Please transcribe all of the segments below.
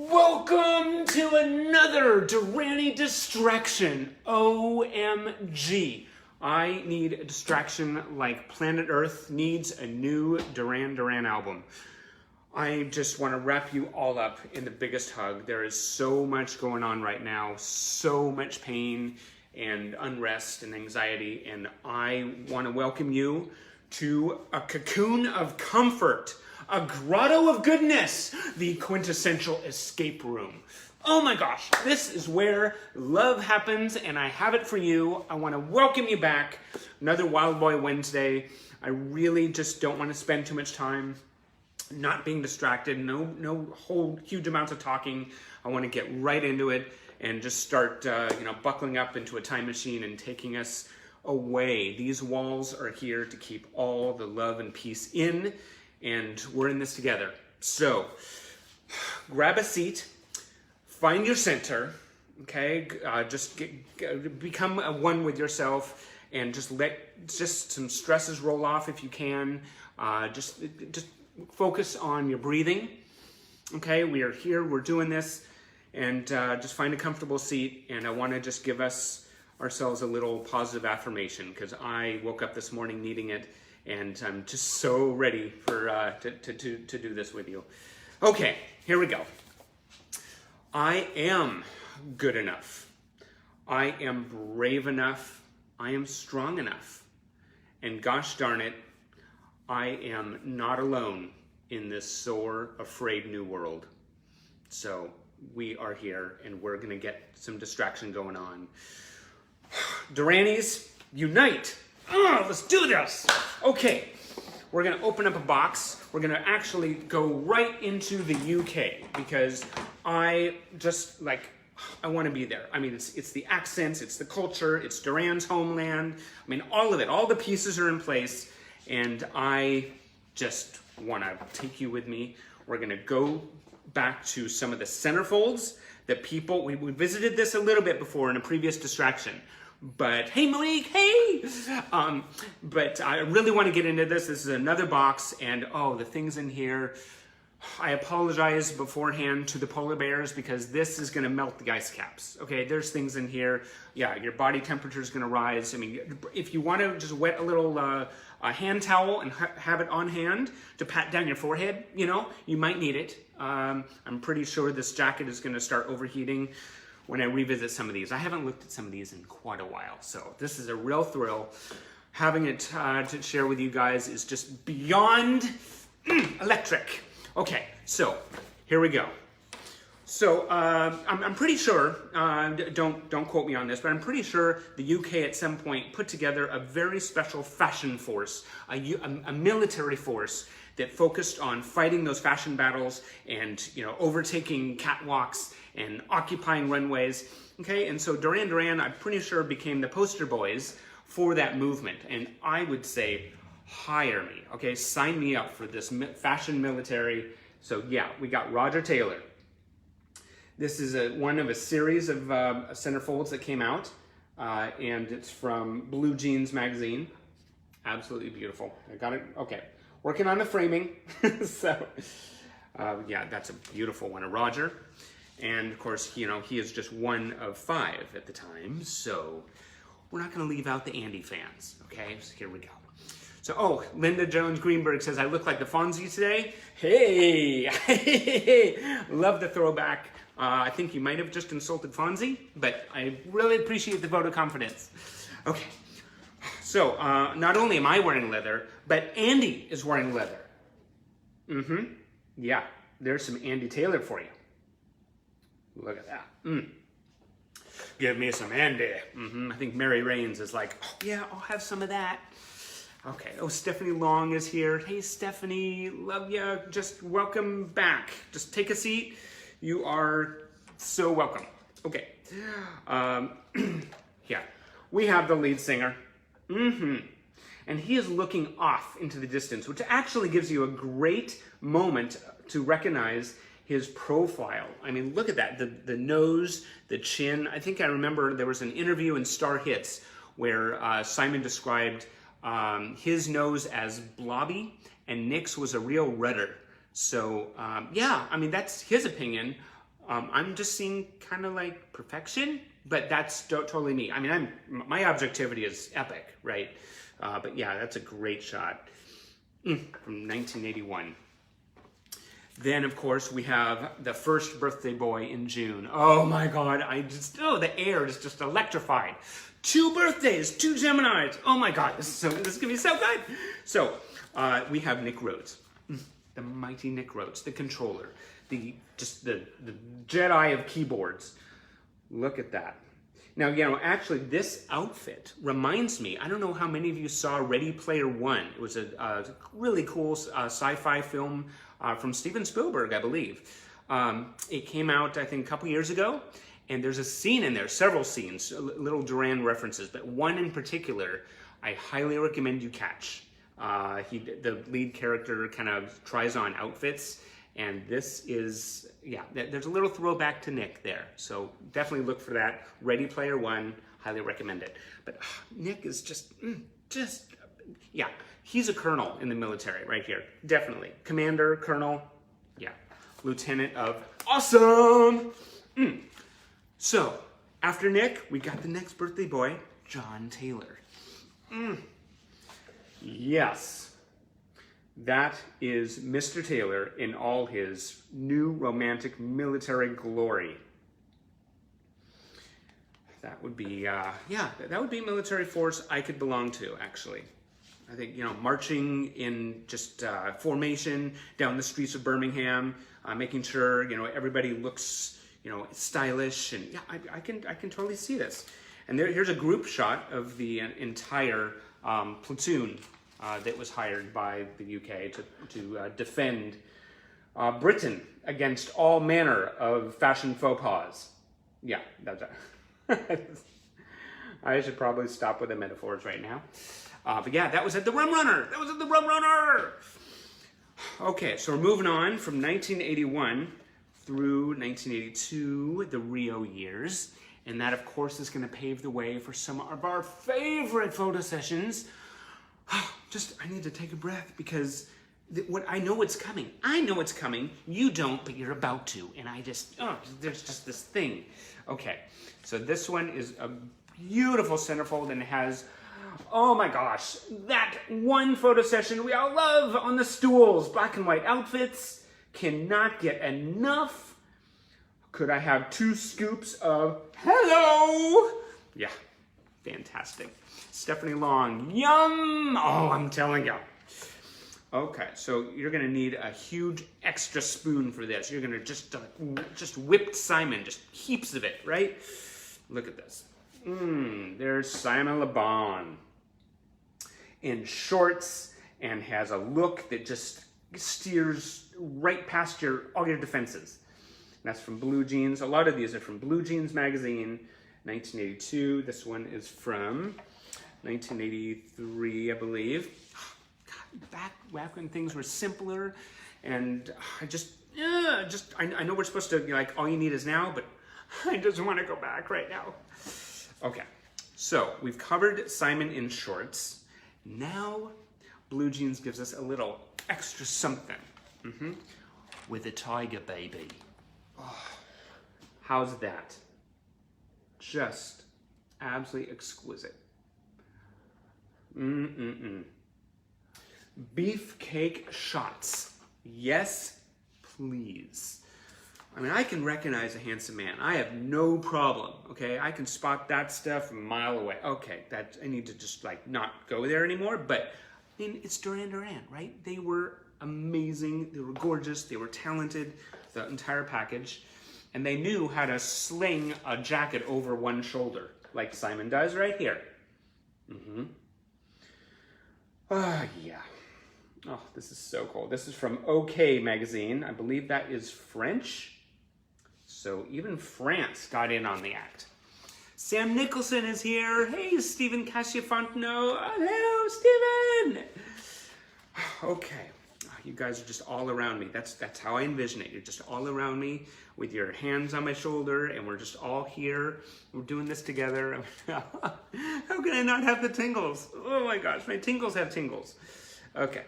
Welcome to another Duranie Distraction. OMG. I need a distraction like planet Earth needs a new Duran Duran album. I just want to wrap you all up in the biggest hug. There is so much going on right now, so much pain and unrest and anxiety, and I want to welcome you to a cocoon of comfort, a grotto of goodness, the quintessential escape room. Oh my gosh, this is where love happens, and I have it for you. I want to welcome you back. Another Wild Boy Wednesday. I really just don't want to spend too much time not being distracted. No whole huge amounts of talking. I want to get right into it and just start, buckling up into a time machine and taking us away. These walls are here to keep all the love and peace in, and we're in this together. So, grab a seat, find your center, okay? Become one with yourself, and just let some stresses roll off if you can. Just focus on your breathing, okay? We are here, we're doing this, and just find a comfortable seat, and I want to just give ourselves a little positive affirmation, because I woke up this morning needing it, and I'm just so ready for to do this with you. Okay, here we go. I am good enough. I am brave enough. I am strong enough. And gosh darn it, I am not alone in this sore, afraid new world. So we are here, and we're going to get some distraction going on. Duranies, unite! Let's do this! Okay, we're going to open up a box. We're going to actually go right into the UK, because I want to be there. I mean, it's the accents, it's the culture, it's Duran's homeland. I mean, all of it, all the pieces are in place, and I just want to take you with me. We're going to go back to some of the centerfolds that we visited this a little bit before in a previous distraction. But hey, Malik, hey! But I really want to get into this. This is another box, and the things in here. I apologize beforehand to the polar bears, because this is going to melt the ice caps. Okay, there's things in here. Yeah, your body temperature is going to rise. I mean, if you want to just wet a little a hand towel and have it on hand to pat down your forehead, you might need it. I'm pretty sure this jacket is going to start overheating when I revisit some of these. I haven't looked at some of these in quite a while, so this is a real thrill. Having it to share with you guys is just beyond electric. Okay, so here we go. So I'm pretty sure, don't quote me on this, but I'm pretty sure the UK at some point put together a very special fashion force, a military force that focused on fighting those fashion battles and overtaking catwalks and occupying runways. Okay, and so Duran Duran, I'm pretty sure, became the poster boys for that movement. And I would say, hire me. Okay, sign me up for this fashion military. So yeah, we got Roger Taylor. This is one of a series of centerfolds that came out, and it's from Blue Jeans magazine. Absolutely beautiful. I got it. Okay, working on the framing. So yeah, that's a beautiful one of Roger. And of course, he is just one of 5 at the time. So we're not going to leave out the Andy fans. Okay, so here we go. So, Linda Jones Greenberg says, I look like the Fonzie today. Hey, love the throwback. I think you might have just insulted Fonzie, but I really appreciate the vote of confidence. Okay, so not only am I wearing leather, but Andy is wearing leather. Yeah, there's some Andy Taylor for you. Look at that. Give me some Andy. I think Mary Raines is like, yeah, I'll have some of that. Okay, Stephanie Long is here. Hey, Stephanie, love ya. Just welcome back. Just take a seat. You are so welcome. Okay, yeah, we have the lead singer. And he is looking off into the distance, which actually gives you a great moment to recognize his profile. I mean, look at that, the nose, the chin. I think I remember there was an interview in Star Hits where Simon described his nose as blobby and Nick's was a real rudder. So yeah, I mean, that's his opinion. I'm just seeing kind of like perfection, but that's totally me. I mean, my objectivity is epic, right? But yeah, that's a great shot from 1981. Then, of course, we have the first birthday boy in June. Oh my God, the air is just electrified. 2 birthdays, 2 Geminis. Oh my God, this is gonna be so good. So, we have Nick Rhodes, the mighty Nick Rhodes, the controller, the Jedi of keyboards. Look at that. Now, actually, this outfit reminds me, I don't know how many of you saw Ready Player One. It was a really cool sci-fi film from Steven Spielberg, I believe. It came out, I think, a couple years ago, and there's a scene in there, several scenes, little Duran references, but one in particular I highly recommend you catch. The lead character kind of tries on outfits, and this is, there's a little throwback to Nick there. So definitely look for that. Ready Player One, highly recommend it. But Nick is just, he's a colonel in the military right here. Definitely. Commander, colonel, lieutenant of awesome. So after Nick, we got the next birthday boy, John Taylor. Yes. That is Mr. Taylor in all his new romantic military glory. That would be, that would be military force I could belong to, actually. I think, marching in just formation down the streets of Birmingham, making sure, everybody looks, stylish, and I can totally see this. And here's a group shot of the entire platoon that was hired by the UK to defend Britain against all manner of fashion faux pas. Yeah, that's I should probably stop with the metaphors right now. But yeah, that was at the Rum Runner. Okay, so we're moving on from 1981 through 1982, the Rio years. And that, of course, is going to pave the way for some of our favorite photo sessions. I need to take a breath because I know it's coming. I know it's coming. You don't, but you're about to. And there's just this thing. Okay, so this one is a beautiful centerfold and it has, oh my gosh, that one photo session we all love on the stools. Black and white outfits. Cannot get enough. Could I have 2 scoops of hello? Yeah, fantastic. Stephanie Long, yum! Oh, I'm telling you. Okay, so you're gonna need a huge extra spoon for this. You're gonna just whipped Simon, just heaps of it, right? Look at this. There's Simon Le Bon in shorts and has a look that just steers right past all your defenses. That's from Blue Jeans. A lot of these are from Blue Jeans magazine, 1982. This one is from 1983, I believe. God, back when things were simpler, and I know we're supposed to, all you need is now, but I just want to go back right now. Okay, so we've covered Simon in shorts. Now, Blue Jeans gives us a little extra something. With a tiger baby. Oh, how's that? Just absolutely exquisite. Beefcake shots. Yes, please. I mean, I can recognize a handsome man. I have no problem, okay? I can spot that stuff a mile away. Okay, I need to just, not go there anymore, but, I mean, it's Duran Duran, right? They were amazing, they were gorgeous, they were talented, the entire package, and they knew how to sling a jacket over one shoulder, like Simon does right here. Yeah. Oh, this is so cool. This is from OK magazine. I believe that is French. So even France got in on the act. Sam Nicholson is here. Hey, Stephen Casciafontano. Hello, Stephen. Okay. You guys are just all around me. That's how I envision it. You're just all around me with your hands on my shoulder, and we're just all here. We're doing this together. How can I not have the tingles? Oh my gosh, my tingles have tingles. Okay.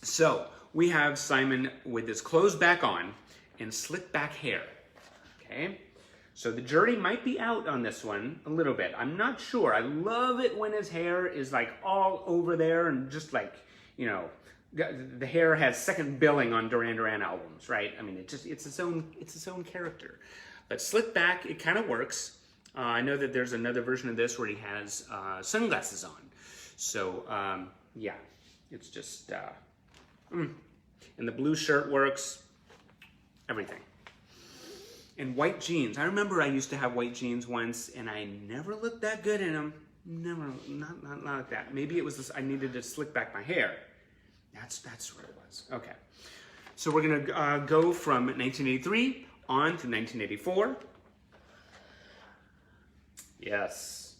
So we have Simon with his clothes back on and slick back hair. Okay, so the jury might be out on this one a little bit. I'm not sure. I love it when his hair is like all over there and just like, you know, the hair has second billing on Duran Duran albums, right? I mean, it's its own character. But slick back, it kind of works. I know that there's another version of this where he has sunglasses on. So yeah, it's just, and the blue shirt works, everything. And white jeans. I remember I used to have white jeans once, and I never looked that good in them. Never, not like that. Maybe it was this, I needed to slick back my hair. That's what it was. Okay. So we're gonna go from 1983 on to 1984. Yes.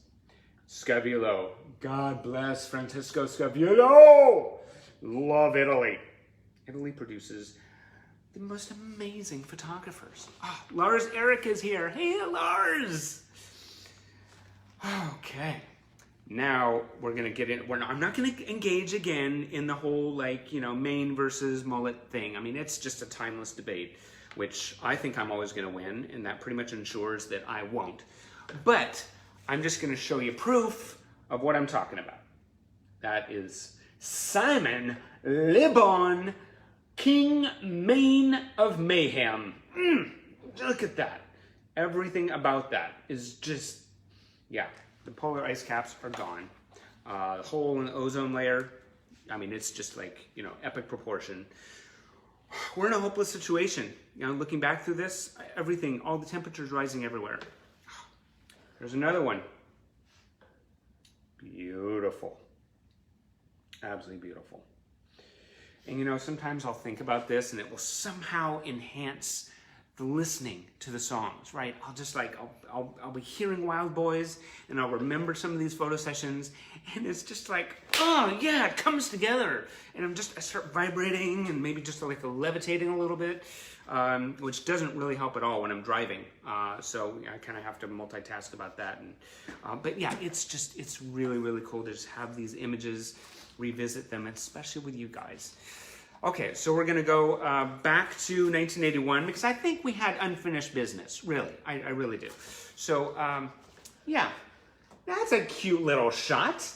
Scavillo. God bless Francesco Scavillo. Love Italy. Italy produces the most amazing photographers. Oh, Lars Eric is here. Hey, Lars. Okay. Now we're gonna get in. I'm not gonna engage again in the whole like, you know, mane versus mullet thing. I mean, it's just a timeless debate, which I think I'm always gonna win, and that pretty much ensures that I won't. But I'm just gonna show you proof of what I'm talking about. That is Simon Le Bon, King Mane of Mayhem. Look at that. Everything about that is just, yeah. The polar ice caps are gone. The hole in the ozone layer, I mean, it's just like, you know, epic proportion. We're in a hopeless situation. You know, looking back through this, everything, all the temperatures rising everywhere. There's another one. Beautiful. Absolutely beautiful. And you know, sometimes I'll think about this and it will somehow enhance the listening to the songs, right? I'll just like, I'll be hearing Wild Boys and I'll remember some of these photo sessions and it's just like, oh yeah, it comes together. And I start vibrating and maybe just like levitating a little bit, which doesn't really help at all when I'm driving. So I kind of have to multitask about that. And, but yeah, it's really, really cool to just have these images, revisit them, especially with you guys. Okay, so we're gonna go back to 1981 because I think we had unfinished business, really. I really do. So, yeah, that's a cute little shot.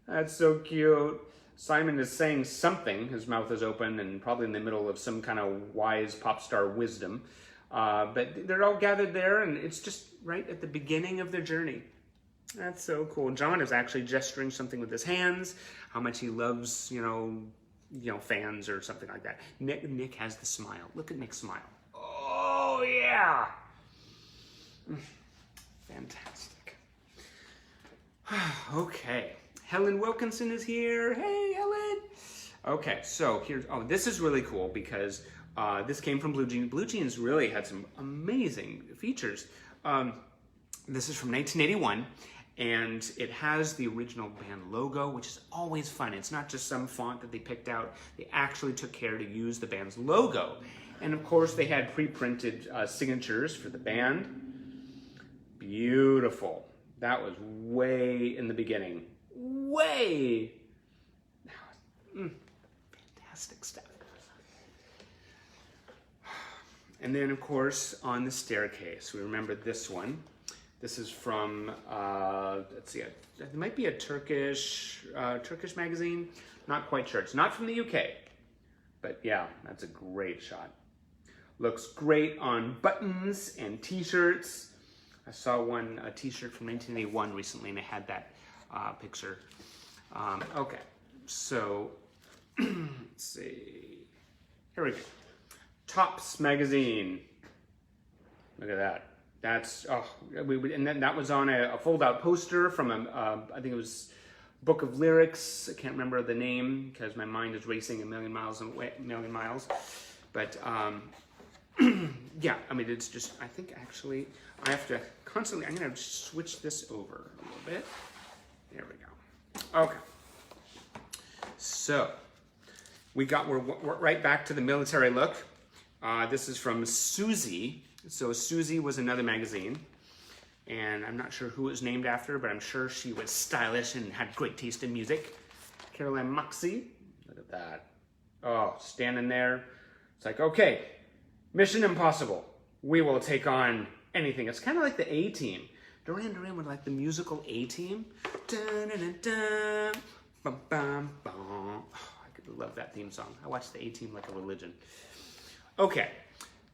That's so cute. Simon is saying something. His mouth is open and probably in the middle of some kind of wise pop star wisdom. But they're all gathered there and it's just right at the beginning of their journey. That's so cool. John is actually gesturing something with his hands, how much he loves, you know, fans or something like that. Nick has the smile. Look at Nick's smile. Oh, yeah. Fantastic. Okay. Helen Wilkinson is here. Hey, Helen. Okay, so here's, this is really cool because this came from Blue Jeans. Blue Jeans really had some amazing features. This is from 1981. And it has the original band logo, which is always fun. It's not just some font that they picked out. They actually took care to use the band's logo. And of course, they had pre-printed signatures for the band. Beautiful. That was way in the beginning. Way. Fantastic stuff. And then, of course, on the staircase, we remember this one. This is from, let's see, it might be a Turkish magazine. Not quite sure. It's not from the UK. But yeah, that's a great shot. Looks great on buttons and t-shirts. I saw a t-shirt from 1981 recently and it had that picture. Okay, so let's see. Here we go. Tops magazine. Look at that. That's, and then that was on a fold-out poster from I think it was book of lyrics. I can't remember the name because my mind is racing a million miles. But yeah, I mean, it's just, I think actually I have to constantly, I'm going to switch this over a little bit. There we go. Okay. So we're right back to the military look. This is from Susie. So Susie was another magazine, and I'm not sure who it was named after, but I'm sure she was stylish and had great taste in music. Caroline Moxie, look at that. Oh, standing there. It's like, okay, Mission Impossible. we will take on anything. It's kind of like the A-Team. Duran Duran would like the musical A-Team. Dun-dun-dun-dun, bum-bum-bum. Oh, I could love that theme song. I watch the A-Team like a religion. Okay,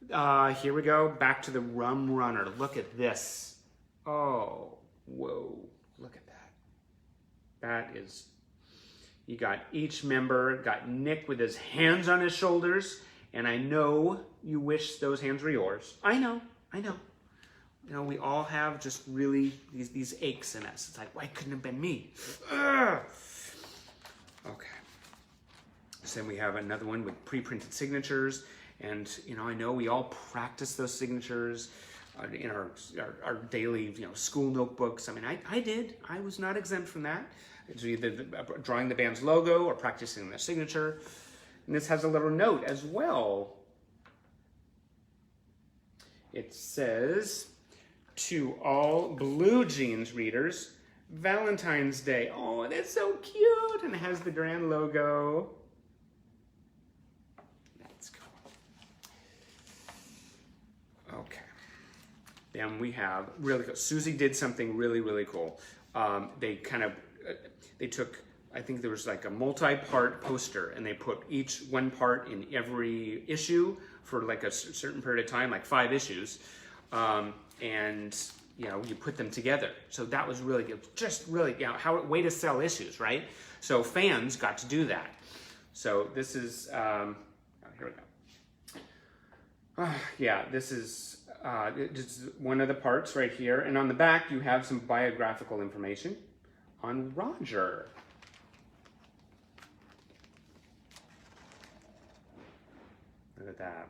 here we go. Back to the Rum Runner. Look at this. Oh, whoa, look at that. That is, you got each member, got Nick with his hands on his shoulders, and I know you wish those hands were yours. I know. You know, we all have just really these aches in us. It's like, why couldn't it have been me? Ugh. Okay. So then we have another one with pre-printed signatures. And, you know, I know we all practice those signatures in our daily, you know, school notebooks. I mean, I did. I was not exempt from that. It's either drawing the band's logo or practicing their signature. And this has a little note as well. It says, to all Blue Jeans readers, Valentine's Day. Oh, that's so cute. And it has the Duran logo. That's cool. Okay. Then we have really cool. Susie did something really, really cool. They took, I think there was like a multi-part poster, and they put each one part in every issue for like a certain period of time, like 5 issues. And you know, you put them together. So that was really good. Just really, you know, way to sell issues, right? So fans got to do that. So this is, here we go. Yeah, this is just one of the parts right here. And on the back, you have some biographical information on Roger. Look at that.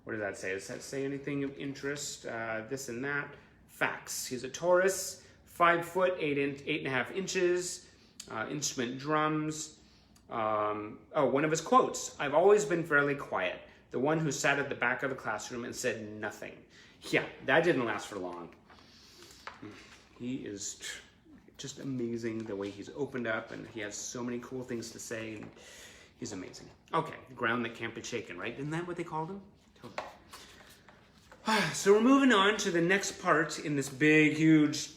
What does that say? Does that say anything of interest? This and that. Facts. He's a Taurus, 5 foot, 8.5 inches, instrument drums. One of his quotes. I've always been fairly quiet. The one who sat at the back of the classroom and said nothing. Yeah, that didn't last for long. He is just amazing the way he's opened up, and he has so many cool things to say, and he's amazing. Okay, the ground that can't be shaken, right? Isn't that what they called him? Totally. So we're moving on to the next part in this big, huge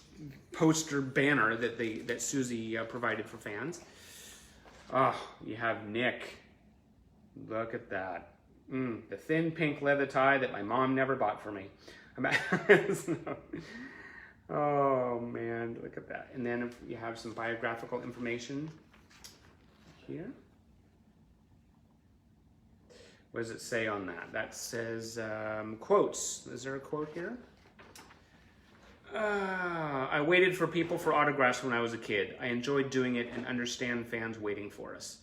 poster banner that Susie provided for fans. Oh, you have Nick. Look at that. The thin pink leather tie that my mom never bought for me. Oh man, look at that. And then you have some biographical information here. What does it say on that? That says quotes. Is there a quote here? I waited for people for autographs when I was a kid. I enjoyed doing it and understand fans waiting for us.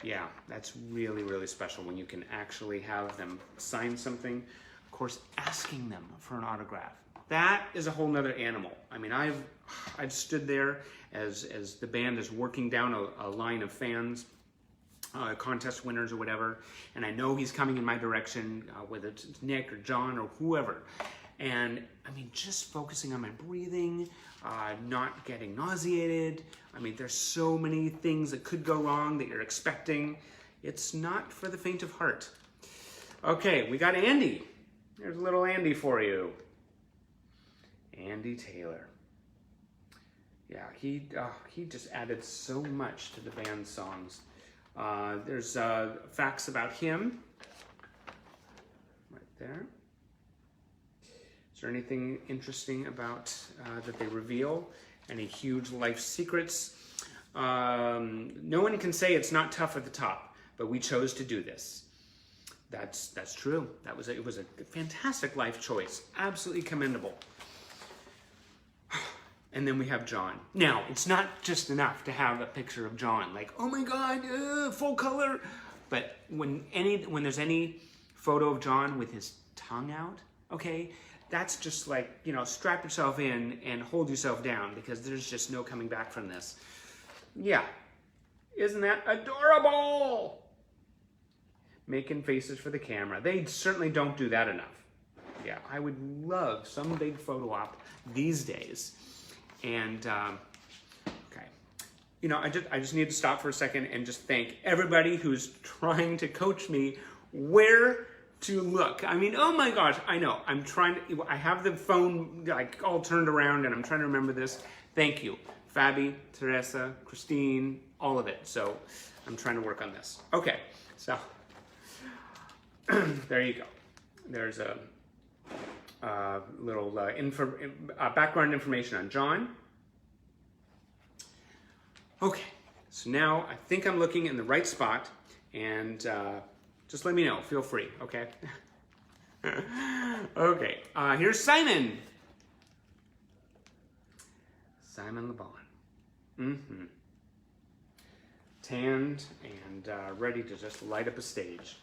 Yeah, that's really, really special when you can actually have them sign something. Of course, asking them for an autograph. That is a whole nother animal. I mean, I've stood there as the band is working down a line of fans, contest winners or whatever, and I know he's coming in my direction, whether it's Nick or John or whoever. And I mean, just focusing on my breathing, not getting nauseated. I mean, there's so many things that could go wrong that you're expecting. It's not for the faint of heart. Okay, we got Andy. There's a little Andy for you. Andy Taylor. Yeah, he just added so much to the band's songs. There's facts about him right there. Is there anything interesting about that they reveal? Any huge life secrets? No one can say it's not tough at the top, but we chose to do this. That's true. It was a fantastic life choice. Absolutely commendable. And then we have John. Now, it's not just enough to have a picture of John, like, oh my God, full color. But when there's any photo of John with his tongue out, okay, that's just like, you know, strap yourself in and hold yourself down, because there's just no coming back from this. Yeah, isn't that adorable? Making faces for the camera. They certainly don't do that enough. Yeah, I would love some big photo op these days. And, okay, you know, I just need to stop for a second and just thank everybody who's trying to coach me where to look. I mean, oh my gosh, I know. I have the phone like all turned around and I'm trying to remember this. Thank you. Fabi, Teresa, Christine, all of it. So I'm trying to work on this. Okay, so there you go. There's a little background information on John. Okay, so now I think I'm looking in the right spot, and just let me know. Feel free, okay? Okay, here's Simon. Simon LeBon. Tanned and ready to just light up a stage.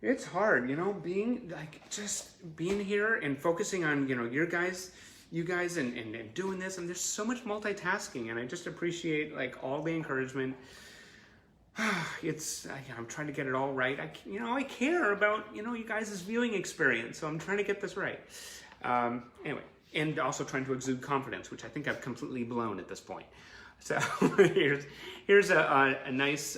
It's hard, you know, being here and focusing on, you know, you guys and doing this, and there's so much multitasking, and I just appreciate like all the encouragement. I'm trying to get it all right. I care about, you know, you guys' viewing experience, so I'm trying to get this right. Anyway, and also trying to exude confidence, which I think I've completely blown at this point. So here's a nice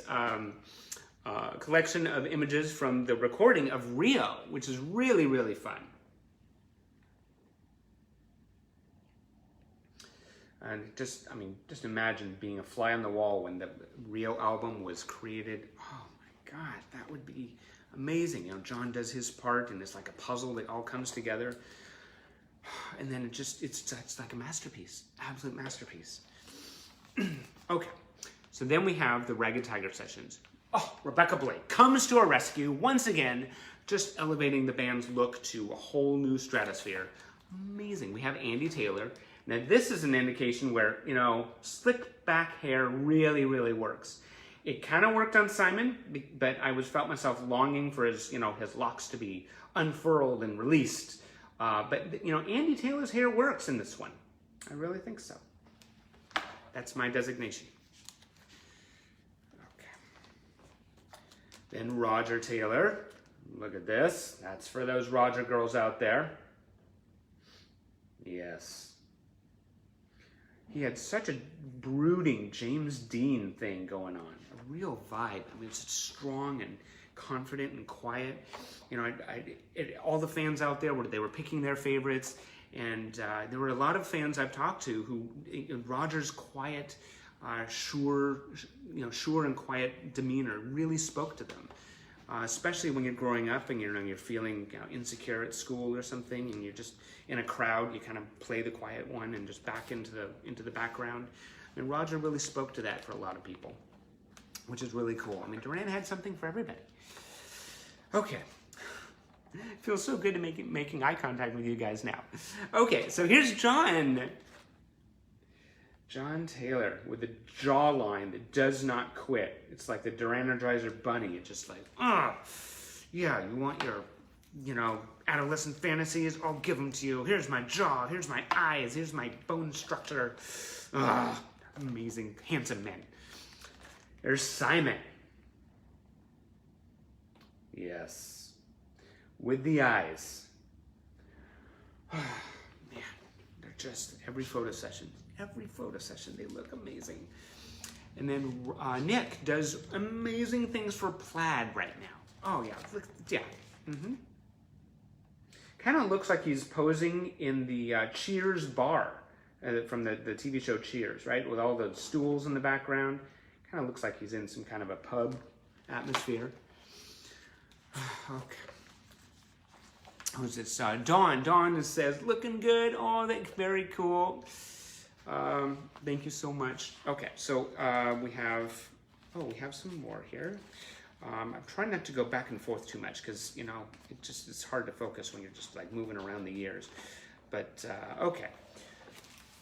collection of images from the recording of Rio, which is really, really fun. And just imagine being a fly on the wall when the Rio album was created. Oh my God, that would be amazing. You know, John does his part and it's like a puzzle that all comes together. And then it's like a masterpiece, absolute masterpiece. Okay, so then we have the Ragged Tiger sessions. Oh, Rebecca Blake comes to our rescue once again, just elevating the band's look to a whole new stratosphere. Amazing. We have Andy Taylor. Now this is an indication where, you know, slick back hair really, really works. It kind of worked on Simon, but I felt myself longing for his locks to be unfurled and released. But, you know, Andy Taylor's hair works in this one. I really think so. That's my designation. Okay. Then Roger Taylor. Look at this. That's for those Roger girls out there. Yes. He had such a brooding James Dean thing going on. A real vibe. I mean, it's strong and confident and quiet. You know, all the fans out there, they were picking their favorites. And there were a lot of fans I've talked to who Roger's quiet, sure and quiet demeanor really spoke to them. Especially when you're growing up and you're feeling insecure at school or something, and you're just in a crowd, you kind of play the quiet one and just back into the background. And Roger really spoke to that for a lot of people, which is really cool. I mean, Duran had something for everybody. Okay. It feels so good to making eye contact with you guys now. Okay, so here's John. John Taylor with the jawline that does not quit. It's like the Duranizer bunny. It's just like, yeah, you want your, adolescent fantasies? I'll give them to you. Here's my jaw. Here's my eyes. Here's my bone structure. Amazing, handsome men. There's Simon. Yes. With the eyes. Man, they're just, every photo session, they look amazing. And then Nick does amazing things for plaid right now. Oh yeah, look, yeah. Kind of looks like he's posing in the Cheers bar from the TV show Cheers, right? With all the stools in the background. Kind of looks like he's in some kind of a pub atmosphere. Okay. Who's this? Dawn. Dawn says, looking good. Oh, that's very cool. Thank you so much. Okay, so we have some more here. I'm trying not to go back and forth too much because, it's hard to focus when you're just like moving around the years. But, okay.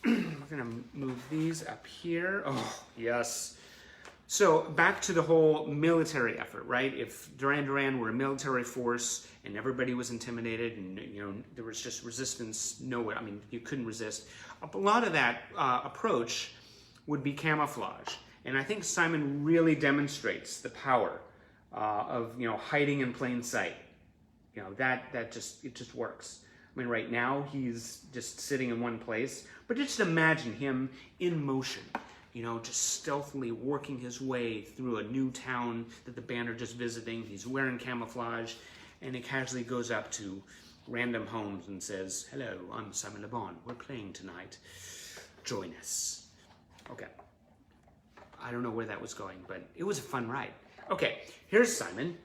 We're gonna move these up here. Oh, yes. So back to the whole military effort, right? If Duran Duran were a military force and everybody was intimidated and there was just resistance nowhere, I mean, you couldn't resist. A lot of that approach would be camouflage. And I think Simon really demonstrates the power of hiding in plain sight. It just works. I mean, right now he's just sitting in one place, but just imagine him in motion. you know, just stealthily working his way through a new town that the band are just visiting. He's wearing camouflage, and he casually goes up to random homes and says, "Hello, I'm Simon Le Bon. We're playing tonight. Join us." Okay. I don't know where that was going, but it was a fun ride. Okay, here's Simon.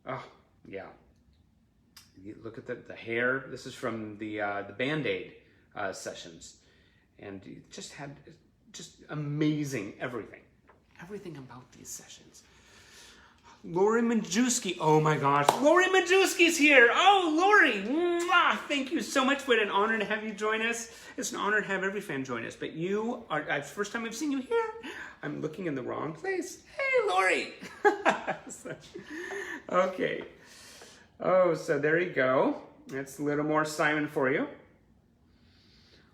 Oh, yeah. You look at the hair. This is from the Band-Aid sessions. And he just had just amazing everything. Everything about these sessions. Lori Majewski. Oh my gosh. Lori Majewski's here. Oh, Lori. Mwah. Thank you so much. What an honor to have you join us. It's an honor to have every fan join us. But you are, first time I've seen you here. I'm looking in the wrong place. Hey, Lori. Okay. Oh, so there you go. That's a little more Simon for you.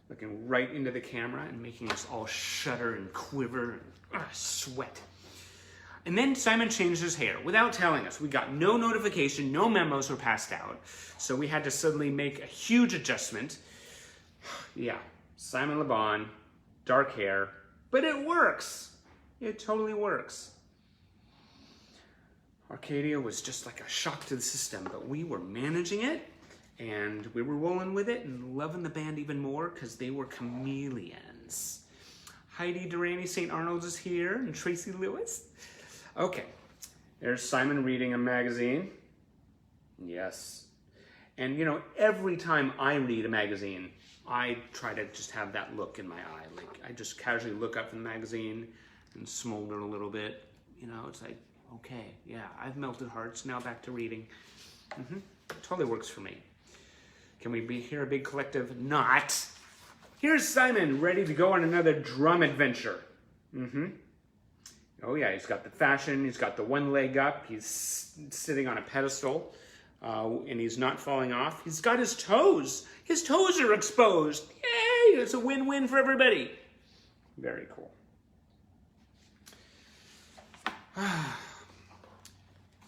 Looking right into the camera and making us all shudder and quiver and sweat. And then Simon changed his hair without telling us. We got no notification, no memos were passed out. So we had to suddenly make a huge adjustment. Yeah, Simon Le Bon, dark hair, but it works. It totally works. Arcadia was just like a shock to the system, but we were managing it and we were rolling with it and loving the band even more because they were chameleons. Heidi Duranie St. Arnold's is here and Tracy Lewis. Okay, there's Simon reading a magazine. Yes. And you know, every time I read a magazine, I try to just have that look in my eye. Like, I just casually look up from the magazine and smolder a little bit. You know, it's like, okay, yeah, I've melted hearts, now back to reading. It totally works for me. Can we be here a big collective? Not. Here's Simon, ready to go on another drum adventure. Oh yeah, he's got the fashion, he's got the one leg up, he's sitting on a pedestal, and he's not falling off. He's got his toes. His toes are exposed. Yay, it's a win-win for everybody. Very cool.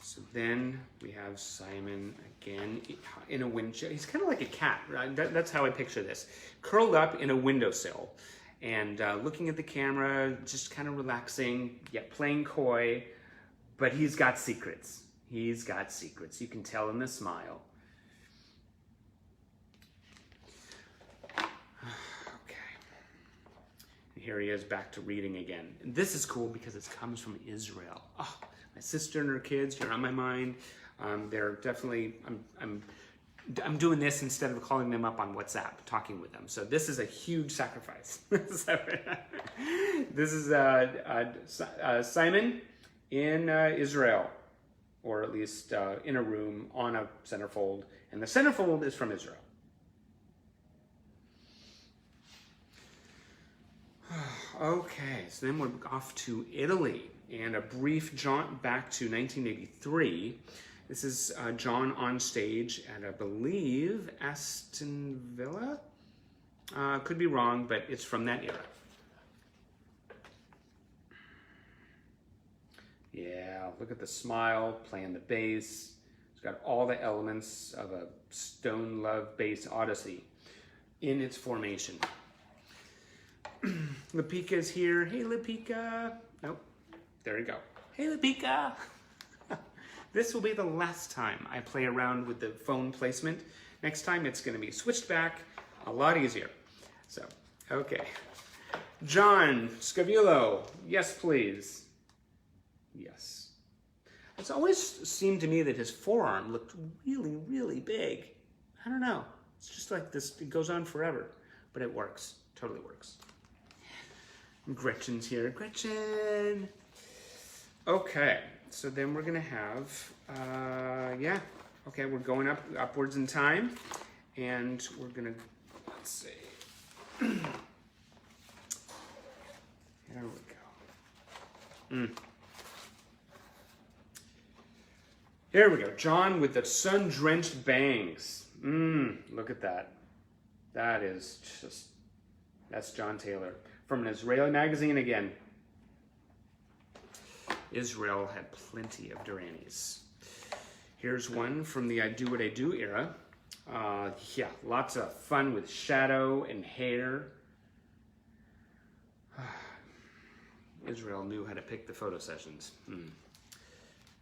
So then we have Simon again in a window. He's kind of like a cat, right? That's how I picture this. Curled up in a windowsill and looking at the camera, just kind of relaxing, yet playing coy, but he's got secrets. He's got secrets. You can tell in the smile. Okay. Here he is back to reading again. And this is cool because it comes from Israel. Oh, my sister and her kids are on my mind. They're definitely, I'm doing this instead of calling them up on WhatsApp, talking with them. So this is a huge sacrifice. This is Simon in Israel, or at least in a room on a centerfold. And the centerfold is from Israel. Okay, so then we're off to Italy and a brief jaunt back to 1983. This is John on stage at, I believe, Aston Villa? Could be wrong, but it's from that era. Yeah, look at the smile, playing the bass. It's got all the elements of a Stone Love bass odyssey in its formation. Lapika is here. Hey, Lapika. Nope. There you go. Hey, Lapika. This will be the last time I play around with the phone placement. Next time it's going to be switched back, a lot easier. So, okay. John Scavulo. Yes, please. Yes. It's always seemed to me that his forearm looked really, really big. I don't know. It's just like this, it goes on forever. But it works. Totally works. Gretchen's here. Gretchen! Okay, so then we're gonna have, yeah. Okay, we're going upwards in time. And we're gonna, let's see. There we go. Here we go. John with the sun-drenched bangs. Look at that. That is just, that's John Taylor. From an Israeli magazine again. Israel had plenty of Duranies. Here's one from the I Do What I Do era. Yeah, lots of fun with shadow and hair. Israel knew how to pick the photo sessions.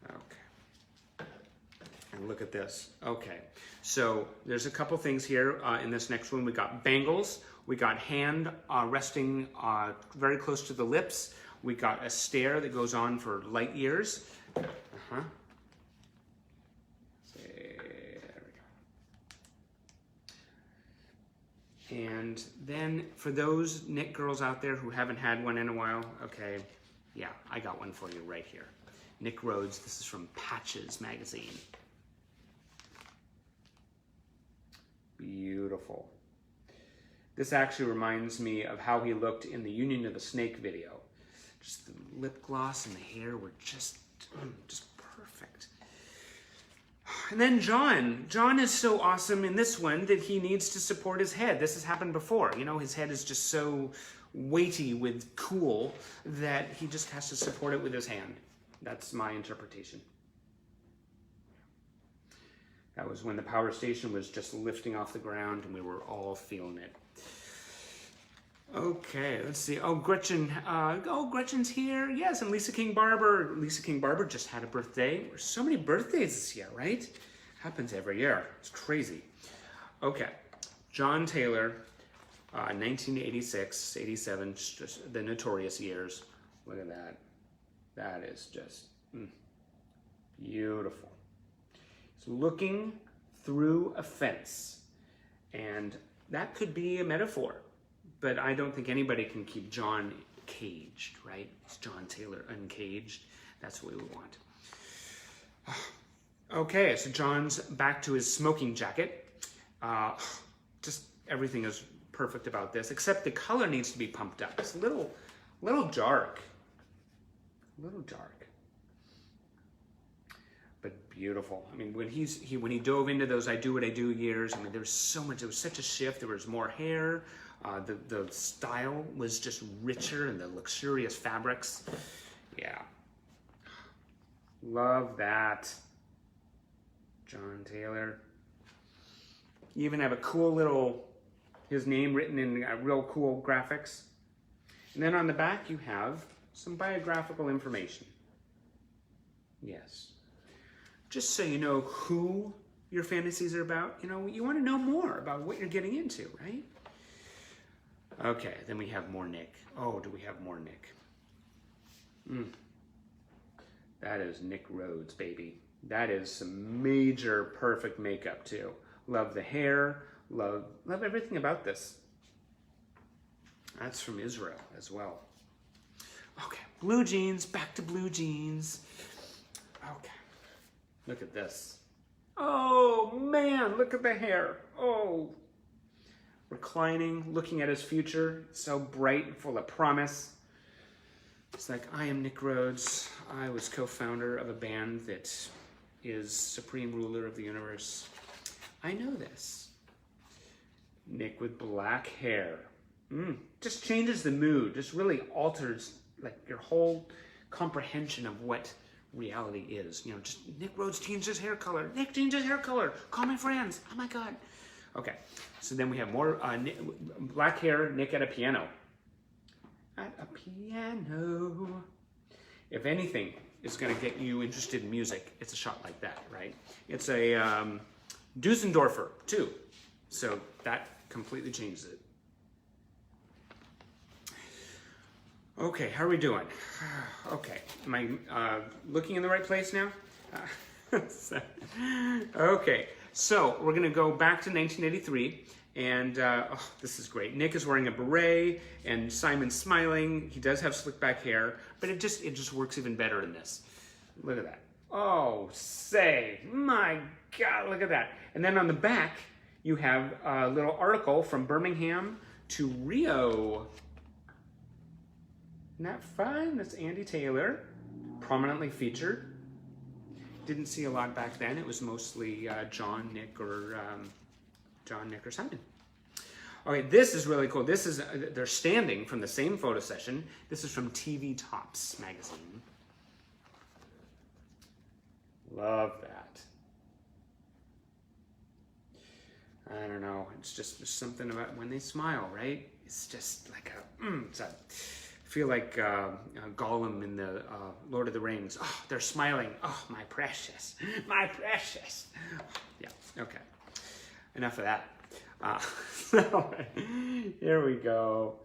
Okay. And look at this. Okay. So there's a couple things here in this next one. We got bangles. We got hand resting very close to the lips. We got a stare that goes on for light years. Uh-huh. There we go. And then for those knit girls out there who haven't had one in a while, okay, yeah, I got one for you right here. Nick Rhodes, this is from Patches magazine. Beautiful. This actually reminds me of how he looked in the Union of the Snake video. Just the lip gloss and the hair were just perfect. And then John. John is so awesome in this one that he needs to support his head. This has happened before. You know, his head is just so weighty with cool that he just has to support it with his hand. That's my interpretation. That was when the power station was just lifting off the ground and we were all feeling it. Okay, let's see. Oh, Gretchen. Gretchen's here. Yes, and Lisa King Barber. Lisa King Barber just had a birthday. There's so many birthdays this year, right? Happens every year. It's crazy. Okay, John Taylor, 1986, 87, just the notorious years. Look at that. That is just beautiful. He's looking through a fence, and that could be a metaphor. But I don't think anybody can keep John caged, right? It's John Taylor uncaged. That's what we want. Okay, so John's back to his smoking jacket. Just everything is perfect about this, except the color needs to be pumped up. It's a little dark. A little dark. But beautiful. I mean, when he dove into those I Do What I Do years, I mean, there was so much, there was such a shift. There was more hair. The style was just richer and the luxurious fabrics. Yeah. Love that. John Taylor. You even have a cool little, his name written in real cool graphics. And then on the back you have some biographical information. Yes. Just so you know who your fantasies are about, you know, you want to know more about what you're getting into, right? Okay, then we have more Nick. Oh, do we have more Nick? That is Nick Rhodes, baby. That is some major perfect makeup too. Love the hair, love everything about this. That's from Israel as well. Okay, blue jeans, back to blue jeans. Okay, look at this. Oh man, look at the hair. Oh. Reclining, looking at his future, so bright and full of promise. It's like, I am Nick Rhodes. I was co-founder of a band that is supreme ruler of the universe. I know this. Nick with black hair. Just changes the mood, just really alters like your whole comprehension of what reality is. You know, just Nick Rhodes changed his hair color. Nick changed his hair color. Call my friends. Oh my God. Okay, so then we have more black hair, Nick at a piano. At a piano. If anything is going to get you interested in music, it's a shot like that, right? It's a Dusendorfer, too. So that completely changes it. Okay, how are we doing? Okay, am I looking in the right place now? Okay. So we're going to go back to 1983, and this is great. Nick is wearing a beret, and Simon's smiling. He does have slick back hair, but it just works even better in this. Look at that. Oh, say, my God, look at that. And then on the back, you have a little article from Birmingham to Rio. Isn't that fun? That's Andy Taylor, prominently featured. Didn't see a lot back then. It was mostly John, Nick, or Simon. Okay, this is really cool. This is, they're standing from the same photo session. This is from TV Tops magazine. Love that. I don't know. It's just there's something about when they smile, right? It's just like it's a feel like Gollum in the Lord of the Rings. Oh, they're smiling. Oh, my precious, my precious. Yeah, okay. Enough of that. So, here we go.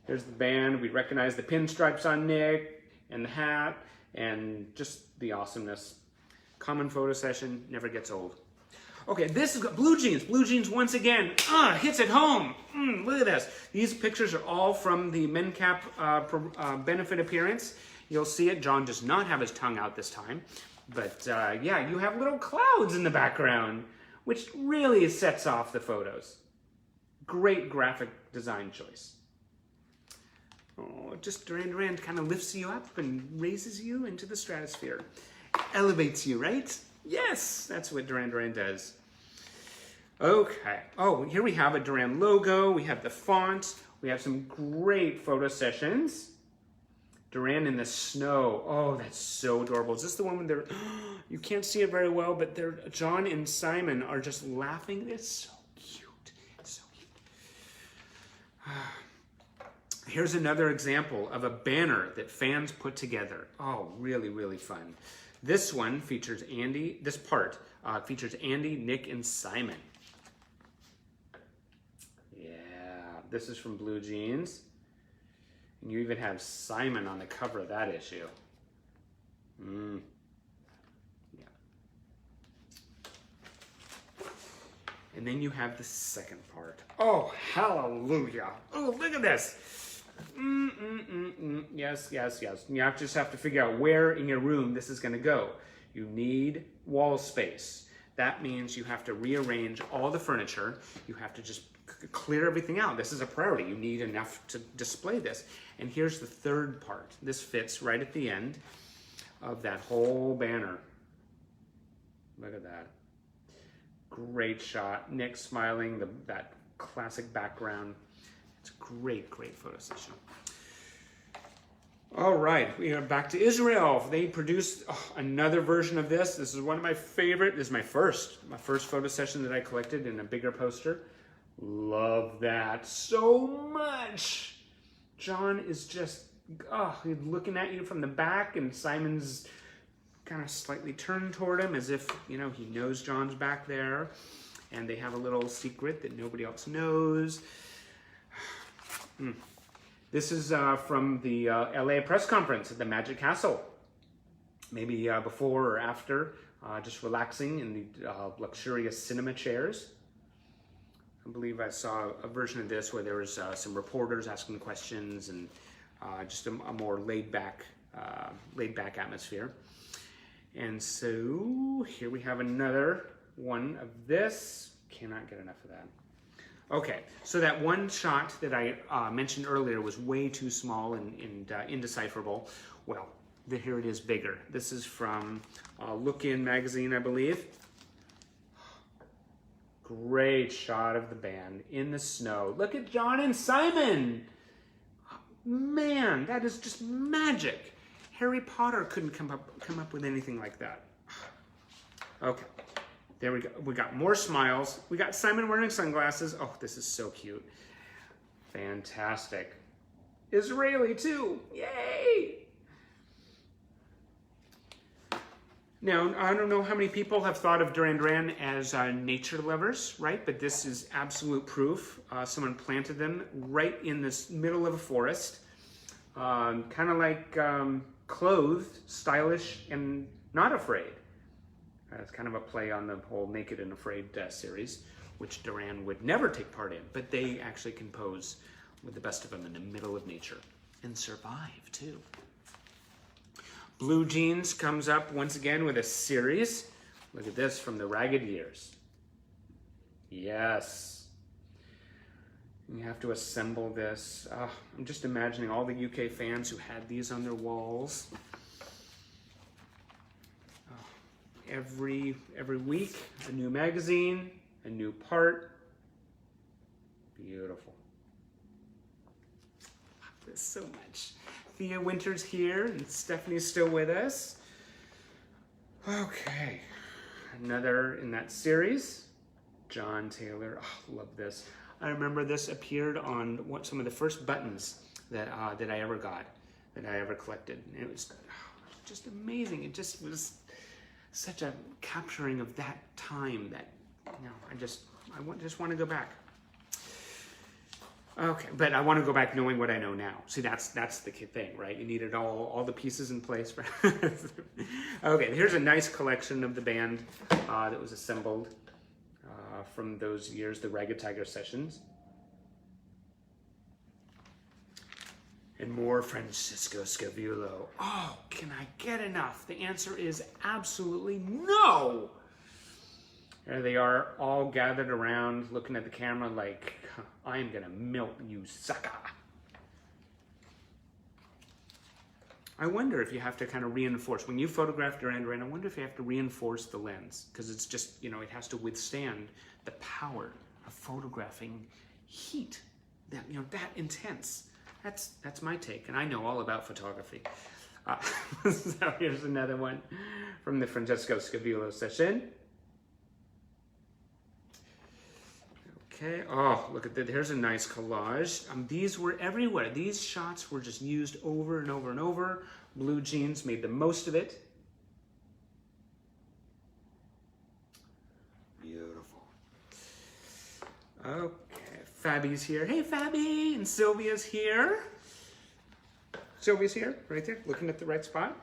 Here's the band. We recognize the pinstripes on Nick and the hat and just the awesomeness. Common photo session, never gets old. Okay, this is Blue Jeans. Blue Jeans once again hits it home. Look at this. These pictures are all from the MenCap benefit appearance. You'll see it. John does not have his tongue out this time. But yeah, you have little clouds in the background, which really sets off the photos. Great graphic design choice. Oh, just Duran kind of lifts you up and raises you into the stratosphere. Elevates you, right? Yes, that's what Duran does. Okay. Oh, here we have a Duran logo. We have the font. We have some great photo sessions. Duran in the snow. Oh, that's so adorable. Is this the one when they're... You can't see it very well, but they're John and Simon are just laughing. It's so cute. It's so cute. Here's another example of a banner that fans put together. Oh, really, really fun. This one features Andy. This part features Andy, Nick, and Simon. Yeah, this is from Blue Jeans. And you even have Simon on the cover of that issue. Yeah. And then you have the second part. Oh, hallelujah. Oh, look at this. Yes, yes, yes. You just have to figure out where in your room this is going to go. You need wall space. That means you have to rearrange all the furniture. You have to just clear everything out. This is a priority. You need enough to display this. And here's the third part. This fits right at the end of that whole banner. Look at that. Great shot. Nick smiling, that classic background. It's a great, great photo session. All right, we are back to Israel. They produced another version of this. This is one of my favorite. This is my first photo session that I collected in a bigger poster. Love that so much. John is just, he's looking at you from the back, and Simon's kind of slightly turned toward him as if, he knows John's back there. And they have a little secret that nobody else knows. This is from the LA press conference at the Magic Castle. Maybe before or after, just relaxing in the luxurious cinema chairs. I believe I saw a version of this where there was some reporters asking questions and just a more laid-back atmosphere. And so here we have another one of this. Cannot get enough of that. Okay, so that one shot that I mentioned earlier was way too small and indecipherable. Well, here it is bigger. This is from Look In magazine, I believe. Great shot of the band in the snow. Look at John and Simon. Man, that is just magic. Harry Potter couldn't come up with anything like that. Okay. There we go. We got more smiles. We got Simon wearing sunglasses. Oh, this is so cute. Fantastic. Israeli too. Yay! Now, I don't know how many people have thought of Duran as nature lovers, right? But this is absolute proof. Someone planted them right in this middle of a forest. Kind of like clothed, stylish, and not afraid. It's kind of a play on the whole Naked and Afraid series, which Duran would never take part in, but they actually can pose with the best of them in the middle of nature and survive too. Blue Jeans comes up once again with a series. Look at this from the Ragged Years. Yes. You have to assemble this. I'm just imagining all the UK fans who had these on their walls. Every week, a new magazine, a new part. Beautiful. Love this so much. Thea Winter's here, and Stephanie's still with us. Okay, another in that series. John Taylor. Oh, love this. I remember this appeared on some of the first buttons that I ever got. that I ever collected. It was just amazing. It just was such a capturing of that time that, I just want to go back. Okay, but I want to go back knowing what I know now. See, that's the key thing, right? You needed all the pieces in place. Okay, here's a nice collection of the band that was assembled from those years, the Ragged Tiger sessions. And more Francisco Scavulo. Oh, can I get enough? The answer is absolutely no. There they are, all gathered around, looking at the camera like, I am gonna melt you, sucker. I wonder if you have to kind of reinforce, when you photograph Duran, I wonder if you have to reinforce the lens, because it's just, it has to withstand the power of photographing heat, that intense. That's my take, and I know all about photography. So here's another one from the Francesco Scavulo session. Okay, oh, look at that. Here's a nice collage. These were everywhere. These shots were just used over and over and over. Blue Jeans made the most of it. Beautiful. Okay. Fabi's here. Hey, Fabi! And Sylvia's here. Sylvia's here, right there, looking at the right spot.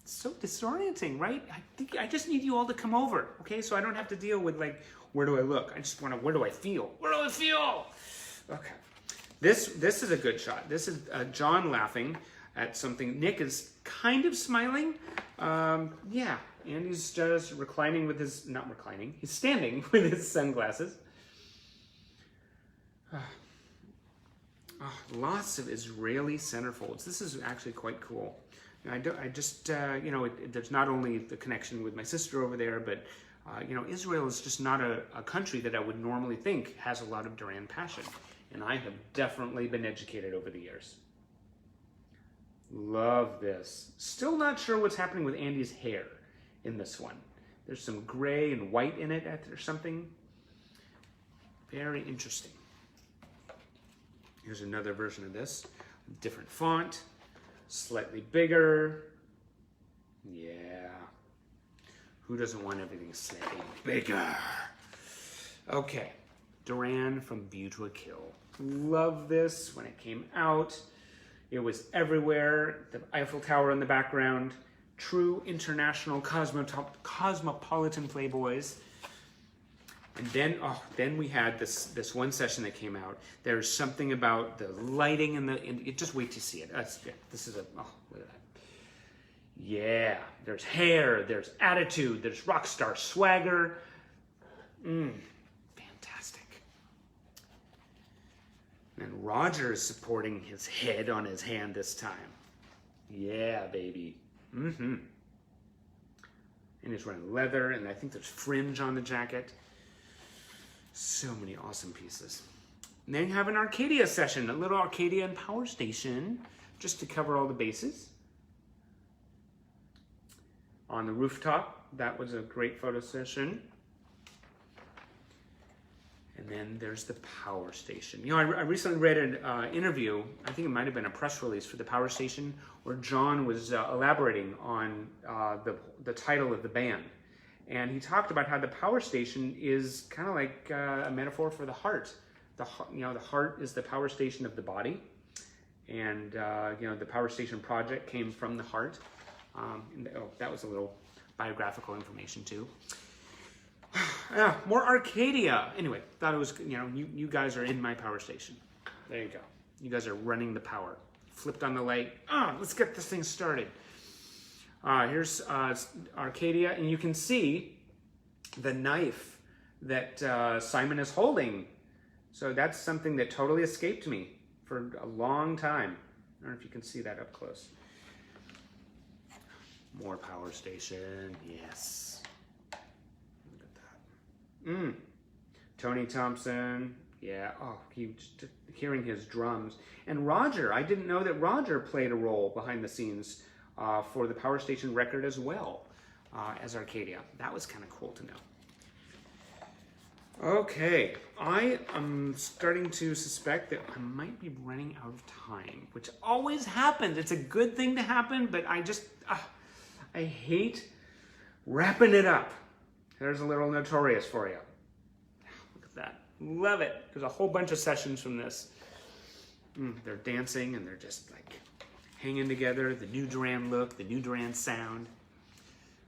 It's so disorienting, right? I think I just need you all to come over, okay? So I don't have to deal with, like, where do I look? I just want to, where do I feel? Where do I feel? Okay. This is a good shot. This is John laughing at something. Nick is kind of smiling. Yeah, Andy's just reclining with his, not reclining, he's standing with his sunglasses. Lots of Israeli centerfolds. This is actually quite cool. There's not only the connection with my sister over there, but Israel is just not a country that I would normally think has a lot of Duran passion. And I have definitely been educated over the years. Love this. Still not sure what's happening with Andy's hair in this one. There's some gray and white in it or something. Very interesting. Here's another version of this. Different font, slightly bigger. Yeah. Who doesn't want everything slightly bigger? Okay. Duran from View to a Kill. Love this when it came out. It was everywhere. The Eiffel Tower in the background. True international cosmopolitan playboys. And then we had this one session that came out. There's something about the lighting and just wait to see it. This is look at that. Yeah, there's hair, there's attitude, there's rock star swagger. Fantastic. And Roger is supporting his head on his hand this time. Yeah, baby. And he's wearing leather, and I think there's fringe on the jacket. So many awesome pieces. And then you have an Arcadia session, a little Arcadia and Power Station, just to cover all the bases. On the rooftop, that was a great photo session. And then there's the Power Station. I recently read an interview, I think it might have been a press release for the Power Station, where John was elaborating on the title of the band. And he talked about how the Power Station is kind of like a metaphor for the heart. The heart is the power station of the body. And, the Power Station project came from the heart. That was a little biographical information too. More Arcadia. Anyway, thought it was, you guys are in my Power Station. There you go. You guys are running the power. Flipped on the light. Let's get this thing started. Here's Arcadia, and you can see the knife that Simon is holding. So that's something that totally escaped me for a long time. I don't know if you can see that up close. More Power Station, yes. Look at that. Tony Thompson, yeah. Hearing his drums. And Roger, I didn't know that Roger played a role behind the scenes for the Power Station record as well as Arcadia. That was kind of cool to know. Okay, I am starting to suspect that I might be running out of time, which always happens. It's a good thing to happen, but I hate wrapping it up. There's a little Notorious for you. Look at that. Love it. There's a whole bunch of sessions from this. They're dancing and they're just like hanging together. The new Duran look, the new Duran sound.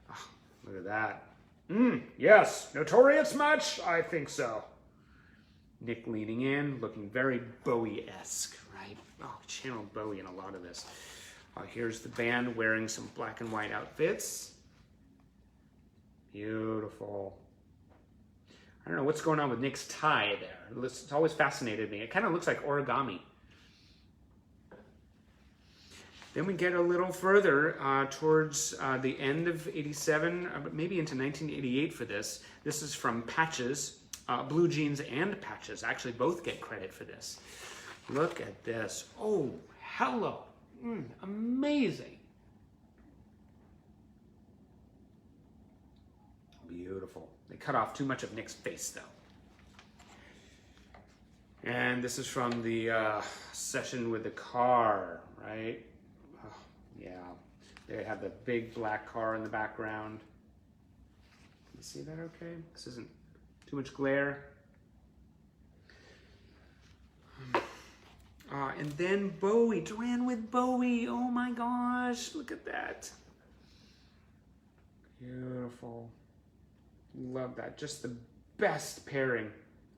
Oh, look at that. Yes, Notorious much? I think so. Nick leaning in, looking very Bowie-esque, right? Oh, channeled Bowie in a lot of this. Here's the band wearing some black and white outfits. Beautiful. I don't know what's going on with Nick's tie there. It's always fascinated me. It kind of looks like origami. Then we get a little further towards the end of '87, maybe into 1988 for this. This is from Patches, Blue Jeans and Patches. Actually, both get credit for this. Look at this. Oh, hello. Amazing. Beautiful. They cut off too much of Nick's face, though. And this is from the session with the car, right? Yeah, they have the big black car in the background. Can you see that okay? This isn't too much glare. And then Bowie, Duran with Bowie. Oh my gosh, look at that. Beautiful. Love that. Just the best pairing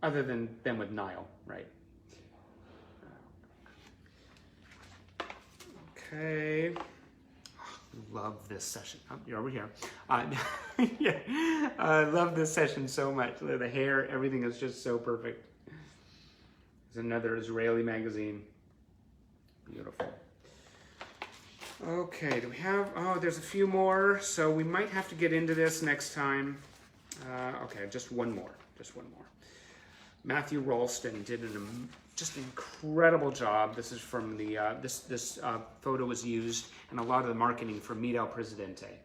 other than them with Niall, right? Okay. Love this session. Oh, you're over here. Yeah, I love this session so much. The hair, everything is just so perfect. There's another Israeli magazine. Beautiful. Okay, do we have, there's a few more, so we might have to get into this next time. Okay, just one more. Matthew Ralston did an just incredible job. This is from the, this photo was used in a lot of the marketing for Meet El Presidente.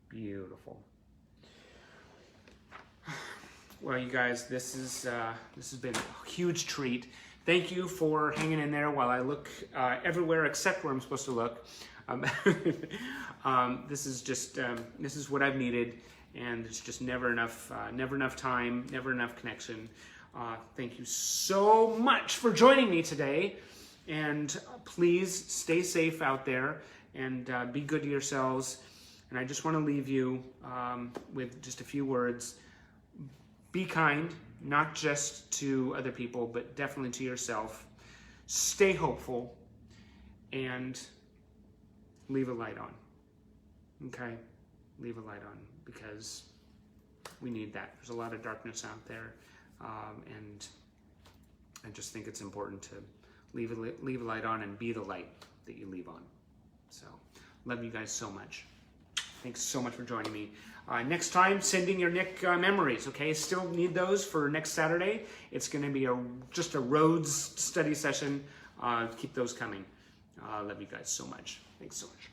Beautiful. Well, you guys, this has been a huge treat. Thank you for hanging in there while I look everywhere except where I'm supposed to look. This is just, this is what I've needed, and it's just never enough time, never enough connection. Thank you so much for joining me today, and please stay safe out there and be good to yourselves. And I just want to leave you with just a few words. Be kind, not just to other people, but definitely to yourself. Stay hopeful, and leave a light on. Okay? Leave a light on, because we need that. There's a lot of darkness out there, and I just think it's important to leave a light on and be the light that you leave on. So, love you guys so much. Thanks so much for joining me. Next time, send in your Nick memories, okay? Still need those for next Saturday. It's going to be just a Rhodes study session. Keep those coming. Love you guys so much. Thanks so much.